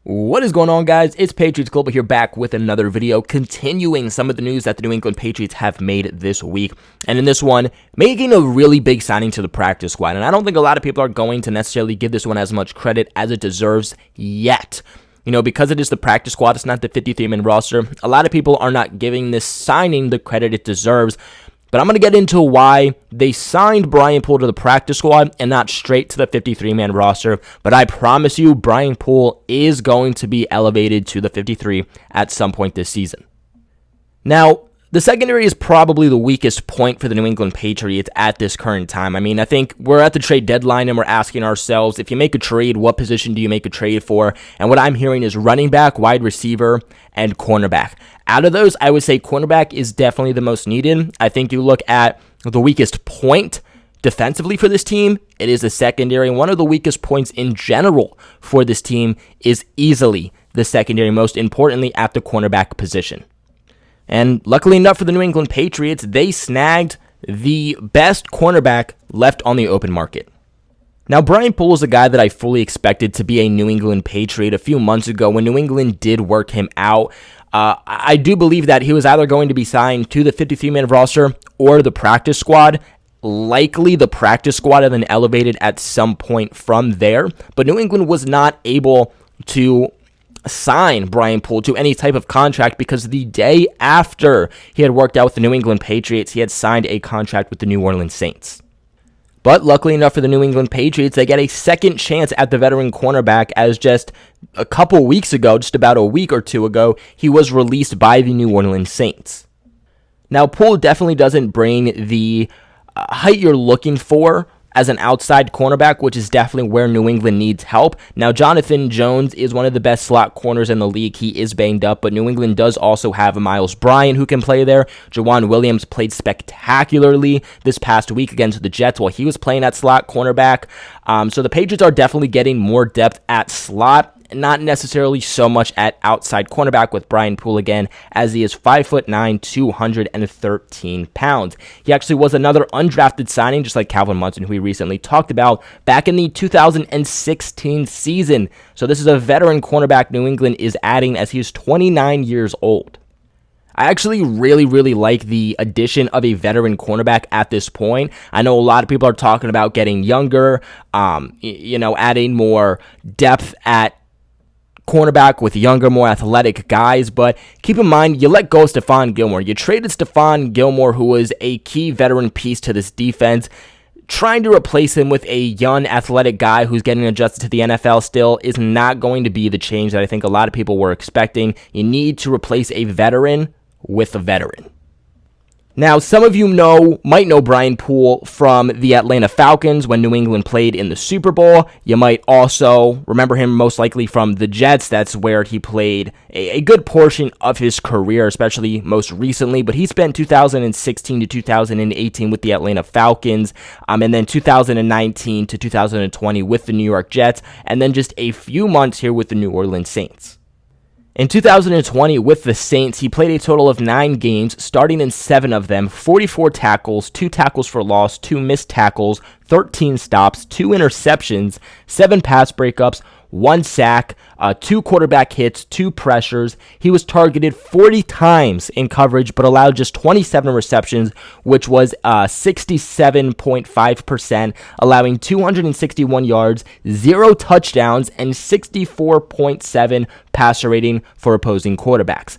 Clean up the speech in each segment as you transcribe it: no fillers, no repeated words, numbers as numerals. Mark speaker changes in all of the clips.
Speaker 1: What is going on, guys? It's Patriots Global here, back with another video, continuing some of the news that the New England Patriots have made this week. And in this one, making a really big signing to the practice squad. And I don't think a lot of people are going to necessarily give this one as much credit as it deserves yet. You know, because it is the practice squad, it's not the 53-man roster. A lot of people are not giving this signing the credit it deserves. But I'm going to get into why they signed Brian Poole to the practice squad and not straight to the 53-man roster. But I promise you, Brian Poole is going to be elevated to the 53 at some point this season. Now, the secondary is probably the weakest point for the New England Patriots at this current time. I mean, I think we're at the trade deadline and we're asking ourselves, if you make a trade, what position do you make a trade for? And what I'm hearing is running back, wide receiver, and cornerback. Out of those, I would say cornerback is definitely the most needed. I think you look at the weakest point defensively for this team, it is the secondary. And one of the weakest points in general for this team is easily the secondary, most importantly at the cornerback position. And luckily enough for the New England Patriots, they snagged the best cornerback left on the open market. Now, Brian Poole is a guy that I fully expected to be a New England Patriot a few months ago when New England did work him out. I do believe that he was either going to be signed to the 53-man roster or the practice squad. Likely the practice squad and then elevated at some point from there. But New England was not able to sign Brian Poole to any type of contract because the day after he had worked out with the New England Patriots, he had signed a contract with the New Orleans Saints. But luckily enough for the New England Patriots, they get a second chance at the veteran cornerback, as just a couple weeks ago, just about a week or two ago, he was released by the New Orleans Saints. Now, Poole definitely doesn't bring the height you're looking for as an outside cornerback, which is definitely where New England needs help. Now, Jonathan Jones is one of the best slot corners in the league. He is banged up, but New England does also have Miles Bryant who can play there. Jawan Williams played spectacularly this past week against the Jets while he was playing at slot cornerback. So the Patriots are definitely getting more depth at slot, not necessarily so much at outside cornerback with Brian Poole again, as he is 5'9", 213 pounds. He actually was another undrafted signing, just like Calvin Munson, who we recently talked about, back in the 2016 season. So this is a veteran cornerback New England is adding as he is 29 years old. I actually really like the addition of a veteran cornerback at this point. I know a lot of people are talking about getting younger, adding more depth at cornerback with younger, more athletic guys, but keep in mind, you let go of Stephon Gilmore. You traded Stephon Gilmore, who was a key veteran piece to this defense. Trying to replace him with a young, athletic guy who's getting adjusted to the NFL still is not going to be the change that I think a lot of people were expecting. You need to replace a veteran with a veteran. Now, some of you might know Brian Poole from the Atlanta Falcons when New England played in the Super Bowl. You might also remember him most likely from the Jets. That's where he played a good portion of his career, especially most recently. But he spent 2016 to 2018 with the Atlanta Falcons, and then 2019 to 2020 with the New York Jets, and then just a few months here with the New Orleans Saints. In 2020, with the Saints, he played a total of 9 games, starting in 7 of them, 44 tackles, 2 tackles for loss, 2 missed tackles, 13 stops, 2 interceptions, 7 pass breakups, 1 sack, 2 quarterback hits, 2 pressures. He was targeted 40 times in coverage, but allowed just 27 receptions, which was 67.5%, allowing 261 yards, 0 touchdowns, and 64.7 passer rating for opposing quarterbacks.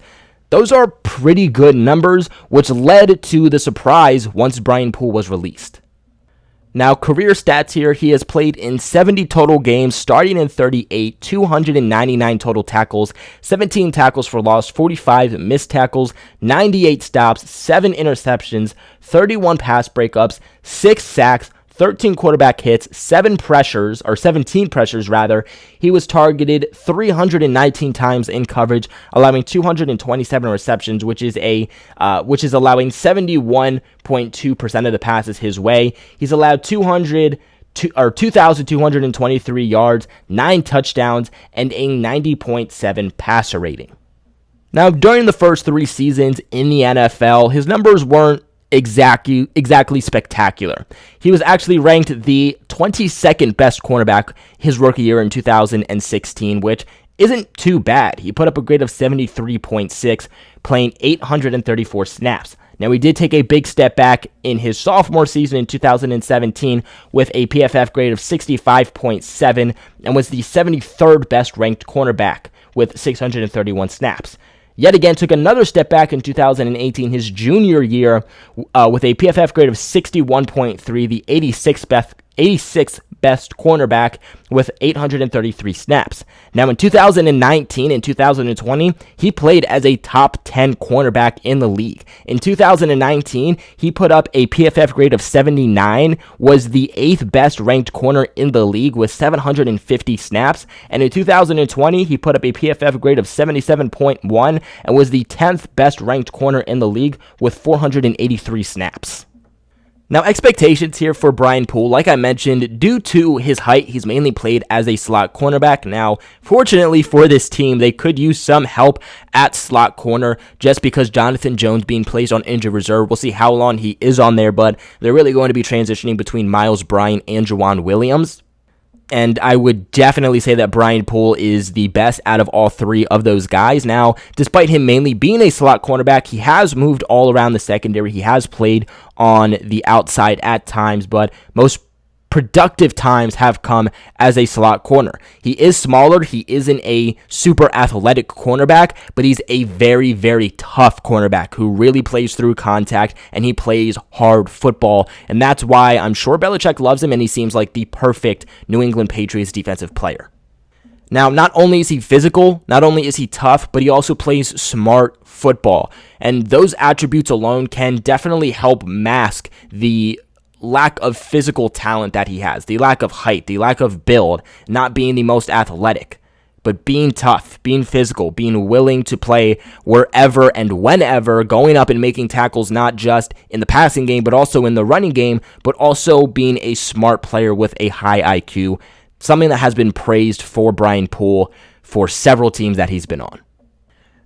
Speaker 1: Those are pretty good numbers, which led to the surprise once Brian Poole was released. Now, career stats here, he has played in 70 total games, starting in 38, 299 total tackles, 17 tackles for loss, 45 missed tackles, 98 stops, 7 interceptions, 31 pass breakups, 6 sacks, 13 quarterback hits, 17 pressures. He was targeted 319 times in coverage, allowing 227 receptions, which is allowing 71.2% of the passes his way. He's allowed 2,223 yards, 9 touchdowns, and a 90.7 passer rating. Now, during the first 3 seasons in the NFL, his numbers weren't exactly spectacular. He was actually ranked the 22nd best cornerback his rookie year in 2016, which isn't too bad. He put up a grade of 73.6, playing 834 snaps. Now, he did take a big step back in his sophomore season in 2017 with a PFF grade of 65.7 and was the 73rd best ranked cornerback with 631 snaps. Yet again, took another step back in 2018, his junior year, with a PFF grade of 61.3, the 86th best cornerback with 833 snaps. Now, in 2019 and 2020, he played as a top 10 cornerback in the league. In 2019, he put up a PFF grade of 79, was the 8th best ranked corner in the league with 750 snaps. And in 2020, he put up a PFF grade of 77.1 and was the 10th best ranked corner in the league with 483 snaps. Now, expectations here for Brian Poole, like I mentioned, due to his height, he's mainly played as a slot cornerback. Now, fortunately for this team, they could use some help at slot corner just because Jonathan Jones being placed on injured reserve. We'll see how long he is on there, but they're really going to be transitioning between Miles Bryant and Juwan Williams. And I would definitely say that Brian Poole is the best out of all three of those guys. Now, despite him mainly being a slot cornerback, he has moved all around the secondary. He has played on the outside at times, but most productive times have come as a slot corner. He is smaller. He isn't a super athletic cornerback, but he's a very, very tough cornerback who really plays through contact, and he plays hard football. And that's why I'm sure Belichick loves him, and he seems like the perfect New England Patriots defensive player. Now, not only is he physical, not only is he tough, but he also plays smart football. And those attributes alone can definitely help mask the lack of physical talent that he has, the lack of height, the lack of build, not being the most athletic, but being tough, being physical, being willing to play wherever and whenever, going up and making tackles not just in the passing game, but also in the running game, but also being a smart player with a high IQ, something that has been praised for Brian Poole for several teams that he's been on.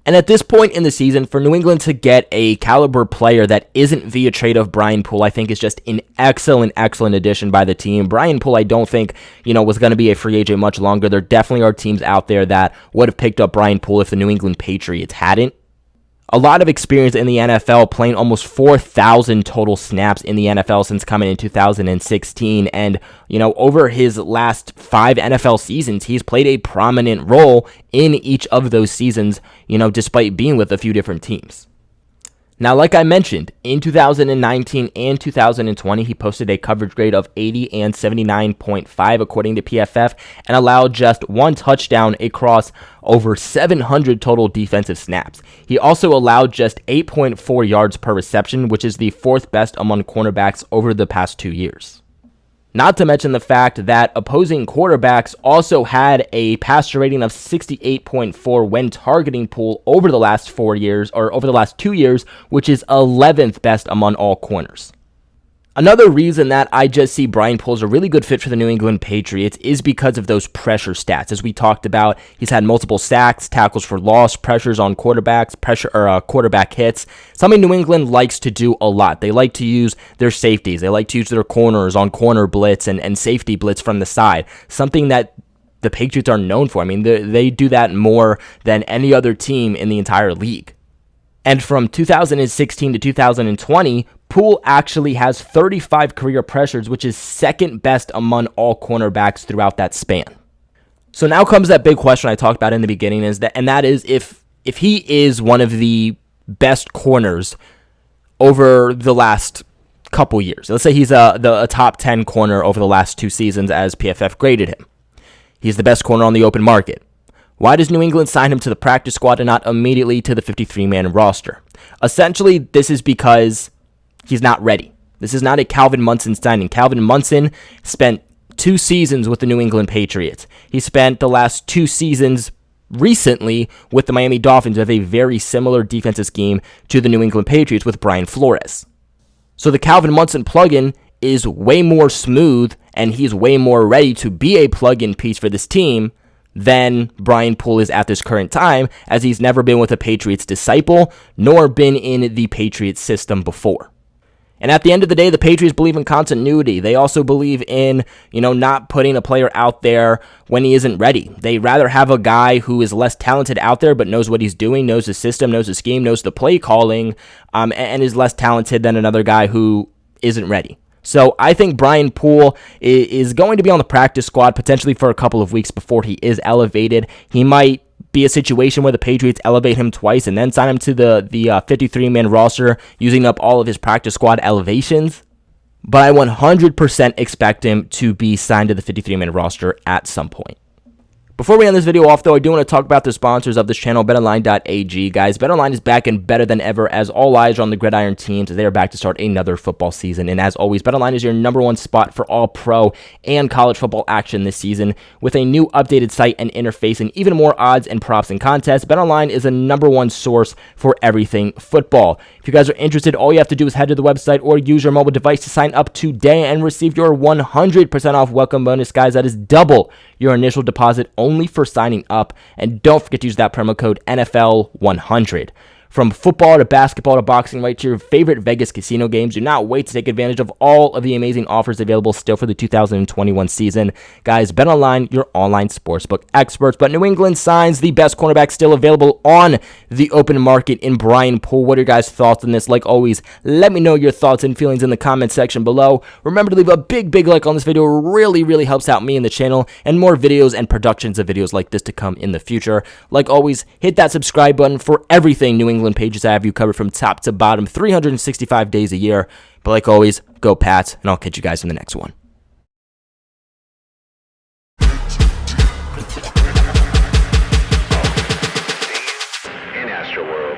Speaker 1: And at this point in the season, for New England to get a caliber player that isn't via trade of Brian Poole, I think is just an excellent addition by the team. Brian Poole, I don't think, was going to be a free agent much longer. There definitely are teams out there that would have picked up Brian Poole if the New England Patriots hadn't. A lot of experience in the NFL, playing almost 4,000 total snaps in the NFL since coming in 2016. And, over his last 5 NFL seasons, he's played a prominent role in each of those seasons, despite being with a few different teams. Now, like I mentioned, in 2019 and 2020, he posted a coverage grade of 80 and 79.5 according to PFF and allowed just 1 touchdown across over 700 total defensive snaps. He also allowed just 8.4 yards per reception, which is the 4th best among cornerbacks over the past 2 years. Not to mention the fact that opposing quarterbacks also had a passer rating of 68.4 when targeting Poole over the last 4 years, or over the last 2 years, which is 11th best among all corners. Another reason that I just see Brian Poole as a really good fit for the New England Patriots is because of those pressure stats. As we talked about, he's had multiple sacks, tackles for loss, pressures on quarterbacks, quarterback hits, something New England likes to do a lot. They like to use their safeties. They like to use their corners on corner blitz and safety blitz from the side, something that the Patriots are known for. I mean, they do that more than any other team in the entire league. And from 2016 to 2020, Poole actually has 35 career pressures, which is 2nd best among all cornerbacks throughout that span. So now comes that big question I talked about in the beginning, that is if he is one of the best corners over the last couple years. Let's say he's a top 10 corner over the last 2 seasons as PFF graded him. He's the best corner on the open market. Why does New England sign him to the practice squad and not immediately to the 53-man roster? Essentially, this is because he's not ready. This is not a Calvin Munson signing. Calvin Munson spent 2 seasons with the New England Patriots. He spent the last 2 seasons recently with the Miami Dolphins with a very similar defensive scheme to the New England Patriots with Brian Flores. So the Calvin Munson plug-in is way more smooth, and he's way more ready to be a plug-in piece for this team than Brian Poole is at this current time, as he's never been with a Patriots disciple, nor been in the Patriots system before. And at the end of the day, the Patriots believe in continuity. They also believe in, not putting a player out there when he isn't ready. They rather have a guy who is less talented out there but knows what he's doing, knows the system, knows the scheme, knows the play calling, and is less talented than another guy who isn't ready. So I think Brian Poole is going to be on the practice squad potentially for a couple of weeks before he is elevated. He might be a situation where the Patriots elevate him twice and then sign him to the 53-man roster, using up all of his practice squad elevations. But I 100% expect him to be signed to the 53-man roster at some point. Before we end this video off, though, I do want to talk about the sponsors of this channel, BetOnline.ag. Guys, BetOnline is back and better than ever as all eyes are on the gridiron teams as they are back to start another football season. And as always, BetOnline is your number one spot for all pro and college football action this season. With a new updated site and interface and even more odds and props and contests, BetOnline is the number one source for everything football. If you guys are interested, all you have to do is head to the website or use your mobile device to sign up today and receive your 100% off welcome bonus, guys. That is double your initial deposit only for signing up. And don't forget to use that promo code NFL100. From football to basketball to boxing, right to your favorite Vegas casino games, do not wait to take advantage of all of the amazing offers available still for the 2021 season. Guys, BetOnline, your online sportsbook experts. But New England signs the best cornerback still available on the open market in Brian Poole. What are your guys' thoughts on this? Like always, let me know your thoughts and feelings in the comment section below. Remember to leave a big like on this video. It really helps out me and the channel, and more videos and productions of videos like this to come in the future. Like always, hit that subscribe button for everything New England Patriots. I have you covered from top to bottom 365 days a year. But like always, go Pats, and I'll catch you guys in the next one.
Speaker 2: In Astroworld.